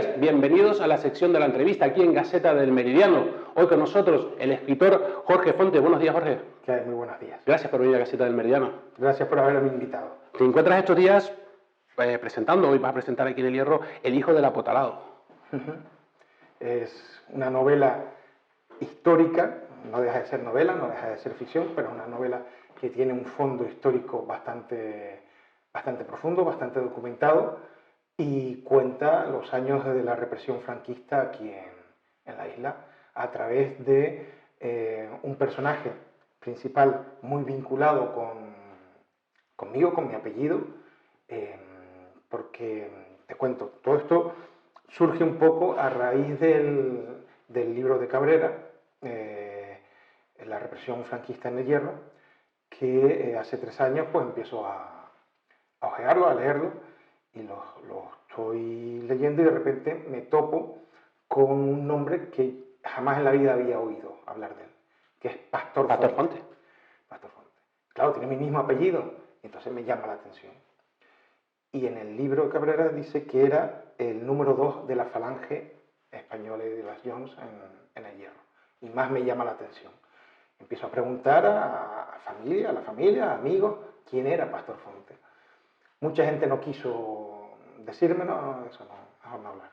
días, bienvenidos a la sección de la entrevista aquí en Gaceta del Meridiano. Hoy con nosotros el escritor Jorge Fonte. Buenos días, Jorge. ¿Qué hay? Muy buenos días. Gracias por venir a Gaceta del Meridiano. Gracias por haberme invitado. Te encuentras estos días presentando, hoy vas a presentar aquí en El Hierro, El hijo del apotalado. Es una novela histórica, no deja de ser novela, no deja de ser ficción, pero es una novela que tiene un fondo histórico bastante profundo, bastante documentado, y cuenta los años de la represión franquista aquí en la isla a través de un personaje principal muy vinculado conmigo, con mi apellido, porque te cuento, todo esto surge un poco a raíz del libro de Cabrera, La represión franquista en El Hierro, que hace 3 años pues empiezo a ojearlo, a leerlo, y lo estoy leyendo y de repente me topo con un nombre que jamás en la vida había oído hablar de él, que es Pastor Fonte. Pastor Fonte. Claro, tiene mi mismo apellido, entonces me llama la atención. Y en el libro de Cabrera dice que era el número 2 de la falange española de las Jones en El Hierro. Y más me llama la atención. Empiezo a preguntar a la familia, a amigos, quién era Pastor Fonte. Mucha gente no quiso decirme, no, eso no, mejor no hablar.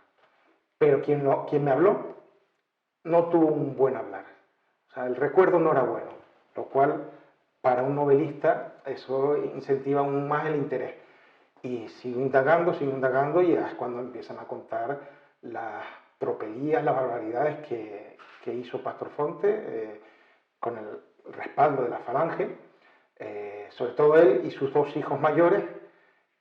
Pero quien me habló no tuvo un buen hablar. O sea, el recuerdo no era bueno, lo cual para un novelista eso incentiva aún más el interés. Y sigo indagando y es cuando empiezan a contar las tropelías, las barbaridades que hizo Pastor Fonte con el respaldo de la falange, sobre todo él y sus 2 hijos mayores,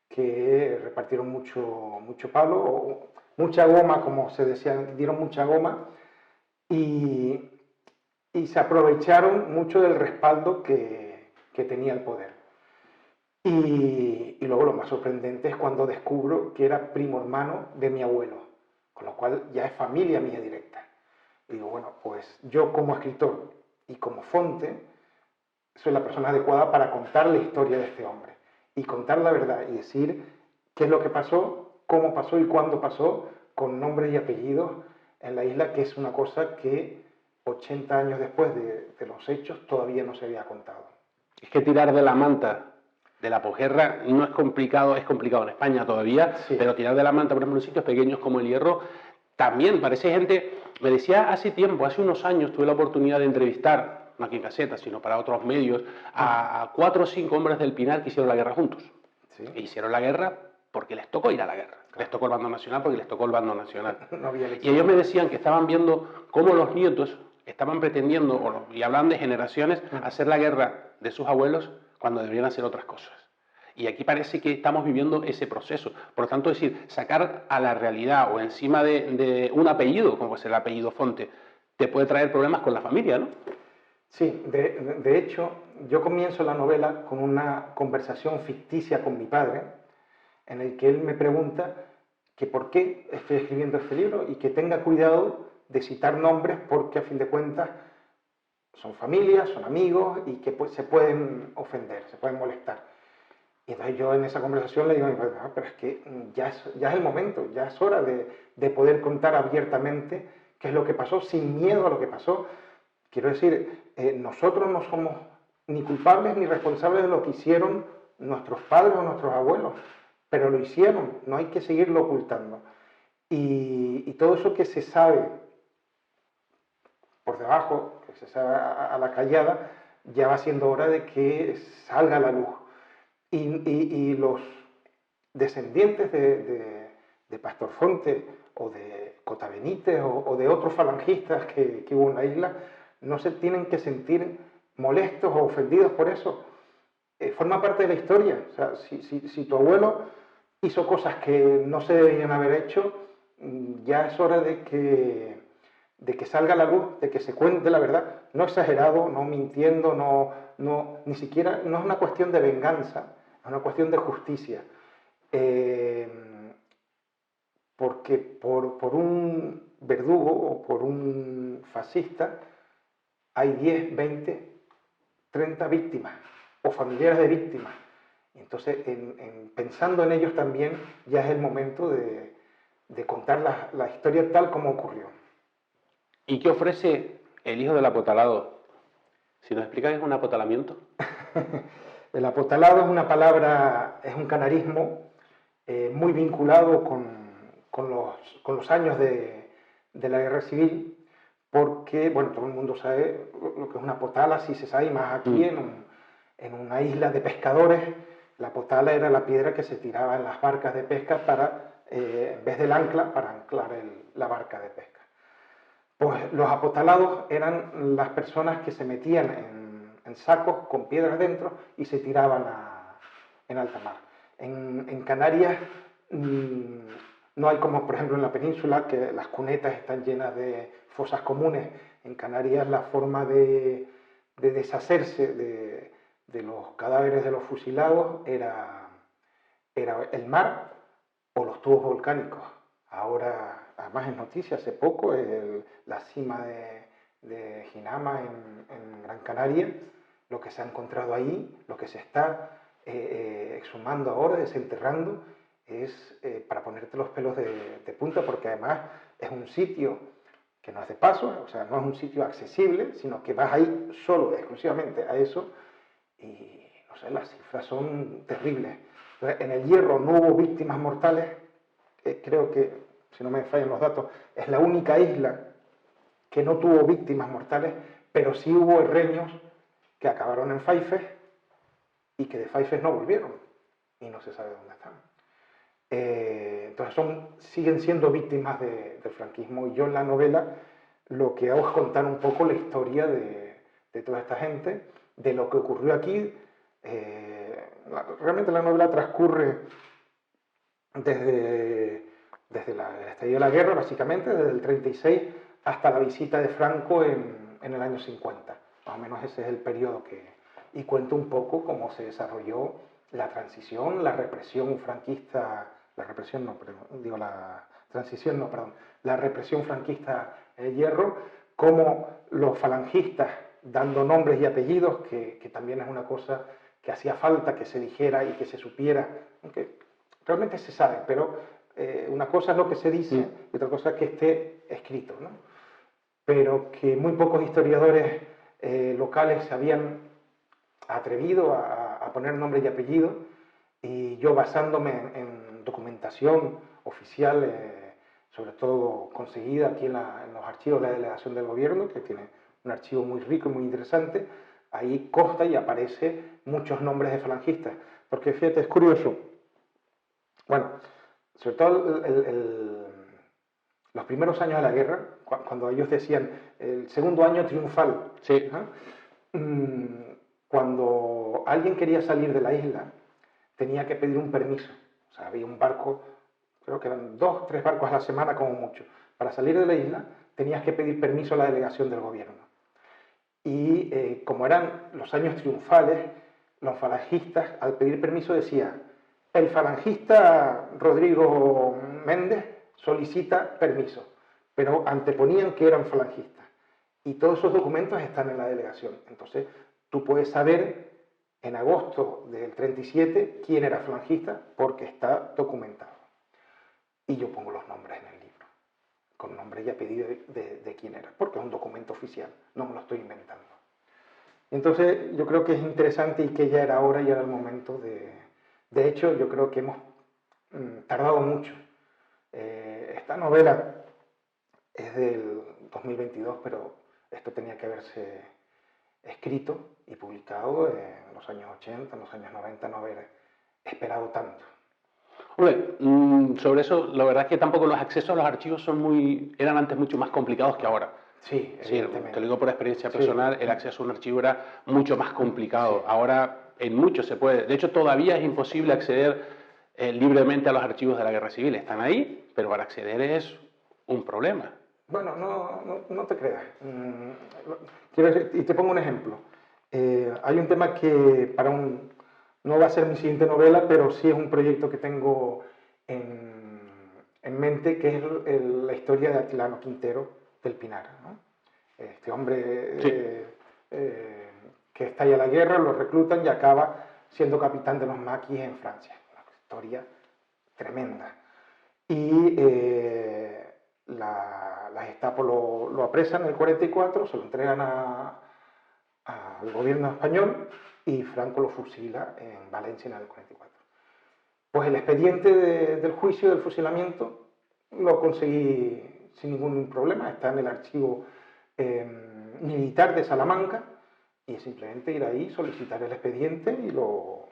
que repartieron mucho palo, mucha goma, como se decía, dieron mucha goma, y se aprovecharon mucho del respaldo que tenía el poder. Y luego lo más sorprendente es cuando descubro que era primo hermano de mi abuelo, con lo cual ya es familia mía directa. Y digo, bueno, pues yo como escritor y como Fonte soy la persona adecuada para contar la historia de este hombre y contar la verdad y decir qué es lo que pasó, cómo pasó y cuándo pasó, con nombres y apellidos en la isla, que es una cosa que 80 años después de los hechos todavía no se había contado. Es que tirar de la manta de la posguerra no es complicado en España todavía, sí. Pero tirar de la manta, por ejemplo, en sitios pequeños como El Hierro, también parece gente. Me decía hace tiempo, hace unos años, tuve la oportunidad de entrevistar, no aquí en Gaceta, sino para otros medios, a 4 o 5 hombres del Pinar que hicieron la guerra juntos. ¿Sí? E hicieron la guerra porque les tocó ir a la guerra. Claro. Les tocó el bando nacional porque les tocó el bando nacional. No, y ellos me decían que estaban viendo cómo los nietos estaban pretendiendo, y hablan de generaciones, hacer la guerra de sus abuelos cuando deberían hacer otras cosas. Y aquí parece que estamos viviendo ese proceso. Por lo tanto, es decir, sacar a la realidad o encima de un apellido, como es el apellido Fonte, te puede traer problemas con la familia, ¿no? Sí, de hecho, yo comienzo la novela con una conversación ficticia con mi padre, en el que él me pregunta que por qué estoy escribiendo este libro y que tenga cuidado de citar nombres porque a fin de cuentas son familias, son amigos y que pues, se pueden ofender, se pueden molestar. Y entonces yo en esa conversación le digo a mi padre, pero es que ya es el momento, ya es hora de poder contar abiertamente qué es lo que pasó, sin miedo a lo que pasó. Quiero decir, nosotros no somos ni culpables ni responsables de lo que hicieron nuestros padres o nuestros abuelos, pero lo hicieron, no hay que seguirlo ocultando. Y todo eso que se sabe por debajo, que se sabe a la callada, ya va siendo hora de que salga a la luz. Y los descendientes de Pastor Fonte o de Cota Benítez o de otros falangistas que hubo en la isla no se tienen que sentir molestos o ofendidos por eso. Forma parte de la historia. O sea, si tu abuelo hizo cosas que no se deberían haber hecho, ya es hora de que salga a la luz, de que se cuente la verdad, no exagerado, no mintiendo, ni siquiera, no es una cuestión de venganza, es una cuestión de justicia. Porque por un verdugo o por un fascista hay 10, 20, 30 víctimas o familiares de víctimas. Entonces, pensando en ellos también, ya es el momento de de contar la historia tal como ocurrió. ¿Y qué ofrece el hijo del apotalado? Si nos explicas qué es un apotalamiento. El apotalado es una palabra, es un canarismo muy vinculado con los años de la Guerra Civil, porque, bueno, todo el mundo sabe lo que es una potala, sí se sabe, y más aquí en una isla de pescadores. La potala era la piedra que se tiraba en las barcas de pesca para, en vez del ancla, para anclar la barca de pesca. Pues los apotalados eran las personas que se metían en sacos con piedras dentro y se tiraban en alta mar. En Canarias no hay como, por ejemplo, en la península, que las cunetas están llenas de fosas comunes. En Canarias la forma de deshacerse de los cadáveres de los fusilados era el mar o los tubos volcánicos. Ahora, además es noticia, hace poco, la cima de Jinama en Gran Canaria, lo que se ha encontrado ahí, lo que se está exhumando ahora, desenterrando, es para ponerte los pelos de punta, porque además es un sitio que no es de paso, o sea, no es un sitio accesible, sino que vas ahí solo, exclusivamente a eso, y no sé, las cifras son terribles. Entonces, en el Hierro no hubo víctimas mortales, creo que, si no me fallan los datos, es la única isla que no tuvo víctimas mortales, pero sí hubo herreños que acabaron en Faifes y que de Faifes no volvieron y no se sabe dónde están. Entonces siguen siendo víctimas del franquismo, y yo en la novela lo que hago es contar un poco la historia de toda esta gente, de lo que ocurrió aquí. Realmente la novela transcurre desde el estallido de la guerra, básicamente, desde el 36 hasta la visita de Franco en el año 50. Más o menos ese es el periodo y cuento un poco cómo se desarrolló la transición, la represión franquista, la represión franquista en el Hierro, cómo los falangistas, dando nombres y apellidos, que también es una cosa que hacía falta que se dijera y que se supiera, aunque realmente se sabe, pero una cosa es lo que se dice y otra cosa es que esté escrito, ¿no? Pero que muy pocos historiadores locales se habían atrevido a poner nombre y apellido, y yo, basándome en documentación oficial, sobre todo conseguida aquí en los archivos de la delegación del gobierno, que tiene un archivo muy rico y muy interesante, ahí consta y aparece muchos nombres de falangistas, porque fíjate, es curioso. Bueno, sobre todo los primeros años de la guerra, cuando ellos decían el segundo año triunfal, sí. Cuando alguien quería salir de la isla, tenía que pedir un permiso. O sea, había un barco, creo que eran 2, 3 barcos a la semana como mucho. Para salir de la isla tenías que pedir permiso a la delegación del gobierno. Y como eran los años triunfales, los falangistas, al pedir permiso, decían: el falangista Rodrigo Méndez solicita permiso, pero anteponían que eran falangistas. Y todos esos documentos están en la delegación. Entonces, tú puedes saber en agosto del 37 quién era falangista porque está documentado. Y yo pongo los nombres en el libro, con nombre y apellido de quién era, porque es un documento oficial, no me lo estoy inventando. Entonces, yo creo que es interesante y que ya era hora, ya era el momento de hecho, yo creo que hemos tardado mucho. Esta novela es del 2022, pero esto tenía que haberse escrito y publicado en los años 80, en los años 90, no haber esperado tanto. Hombre, sobre eso, la verdad es que tampoco los accesos a los archivos eran antes mucho más complicados que ahora. Sí, evidentemente. Te lo digo por experiencia personal, el acceso a un archivo era mucho más complicado. Sí. Ahora en muchos se puede. De hecho, todavía es imposible acceder libremente a los archivos de la Guerra Civil. Están ahí, pero para acceder es un problema. Bueno, no te creas. Quiero decir, y te pongo un ejemplo. Hay un tema que no va a ser mi siguiente novela, pero sí es un proyecto que tengo en mente, que es la historia de Atilano Quintero del Pinar, ¿no? Este hombre que estalla la guerra, lo reclutan y acaba siendo capitán de los maquis en Francia. Una historia tremenda. y la Gestapo lo apresan en el 44, se lo entregan al gobierno español y Franco lo fusila en Valencia en el 44. Pues el expediente del juicio, del fusilamiento, lo conseguí sin ningún problema, está en el archivo militar de Salamanca, y es simplemente ir ahí, solicitar el expediente y lo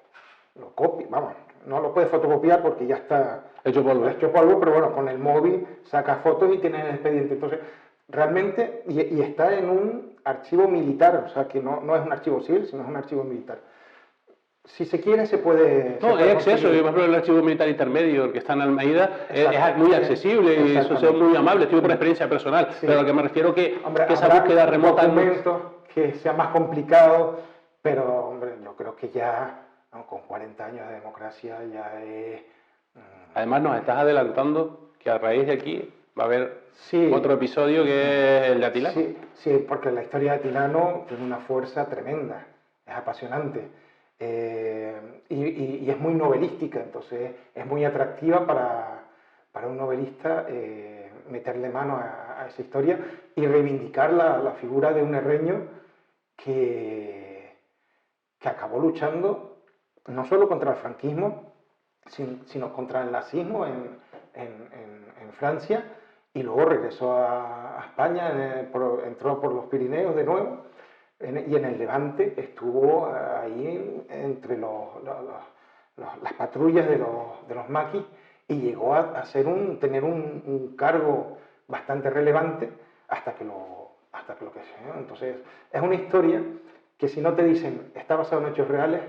copia. Vamos, no lo puedes fotocopiar porque ya está hecho polvo, pero bueno, con el móvil sacas fotos y tienes el expediente. Entonces, realmente, y está en un archivo militar, o sea que no es un archivo civil, sino es un archivo militar. Si se quiere, se puede... No, hay acceso. Por ejemplo, el archivo militar intermedio, el que está en Almeida, es muy accesible y eso es muy amable. Estoy por experiencia personal, sí. Pero a lo que me refiero que esa búsqueda remota... documentos que sea más complicado, pero, hombre, yo creo que ya, con 40 años de democracia, ya es... Además, nos estás adelantando que a raíz de aquí va a haber otro episodio que es el de Atilano. Sí, porque la historia de Atilano tiene una fuerza tremenda, es apasionante. Y es muy novelística, entonces es muy atractiva para un novelista meterle mano a esa historia y reivindicar la figura de un herreño que acabó luchando no solo contra el franquismo, sino contra el nazismo en Francia, y luego regresó a España, entró por los Pirineos de nuevo, y en el Levante estuvo ahí entre las patrullas de los maquis, y llegó a tener un cargo bastante relevante hasta que lo que sea. Entonces, es una historia que si no te dicen está basado en hechos reales,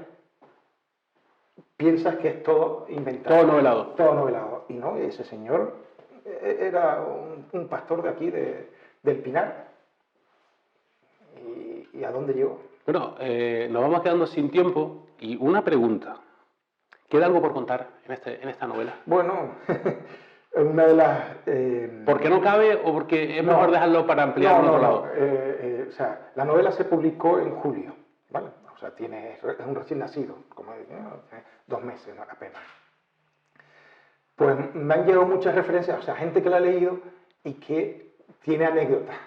piensas que es todo inventado. Todo novelado. Todo novelado. Y no, ese señor era un pastor de aquí, del Pinar. ¿Y a dónde llegó? Bueno, nos vamos quedando sin tiempo y una pregunta. ¿Queda algo por contar en esta novela? Bueno, una de las... ¿Por qué no cabe o porque es mejor dejarlo para ampliar en otro lado? O sea, la novela se publicó en julio, ¿vale? O sea, es un recién nacido, como 2 meses apenas. Pues me han llegado muchas referencias, o sea, gente que la ha leído y que tiene anécdotas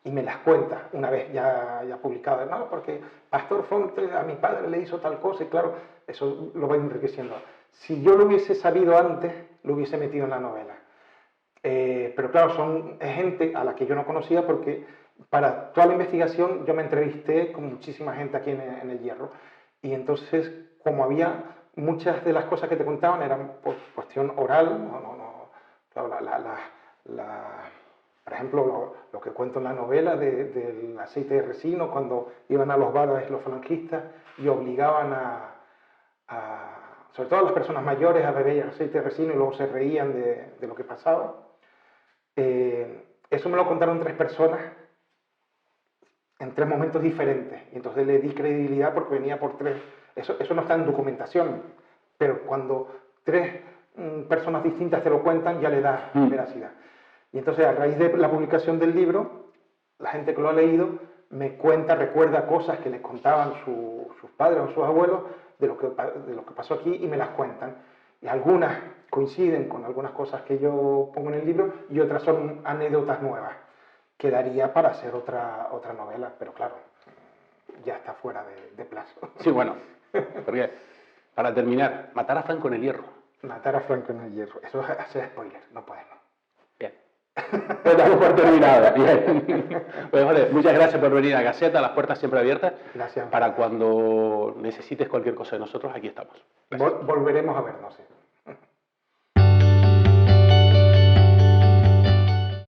y me las cuenta una vez ya publicado. No, porque Pastor Fonte a mi padre le hizo tal cosa, y claro, eso lo va enriqueciendo. Si yo lo hubiese sabido antes, lo hubiese metido en la novela. Pero claro, es gente a la que yo no conocía, porque para toda la investigación yo me entrevisté con muchísima gente aquí en El Hierro, y entonces, como había muchas de las cosas que te contaban eran por cuestión oral, claro, por ejemplo, lo que cuento en la novela del aceite de resino, cuando iban a los bares los falangistas y obligaban sobre todo a las personas mayores, a beber aceite de resino, y luego se reían de lo que pasaba. Eso me lo contaron 3 personas en 3 momentos diferentes, y entonces le di credibilidad porque venía por 3. Eso no está en documentación, pero cuando 3 personas distintas te lo cuentan, ya le da veracidad. Y entonces, a raíz de la publicación del libro, la gente que lo ha leído me recuerda cosas que les contaban sus padres o sus abuelos de lo que pasó aquí, y me las cuentan. Y algunas coinciden con algunas cosas que yo pongo en el libro, y otras son anécdotas nuevas. Quedaría para hacer otra novela, pero claro, ya está fuera de plazo. Sí, bueno, porque para terminar, matar a Franco en El Hierro. Matar a Franco en El Hierro, eso es hacer spoiler, no podemos. Bien. Pues damos por terminado. Bien. Pues, joder, muchas gracias por venir a Gaceta, las puertas siempre abiertas. Gracias. Para cuando necesites cualquier cosa de nosotros, aquí estamos. Volveremos a vernos. Sí.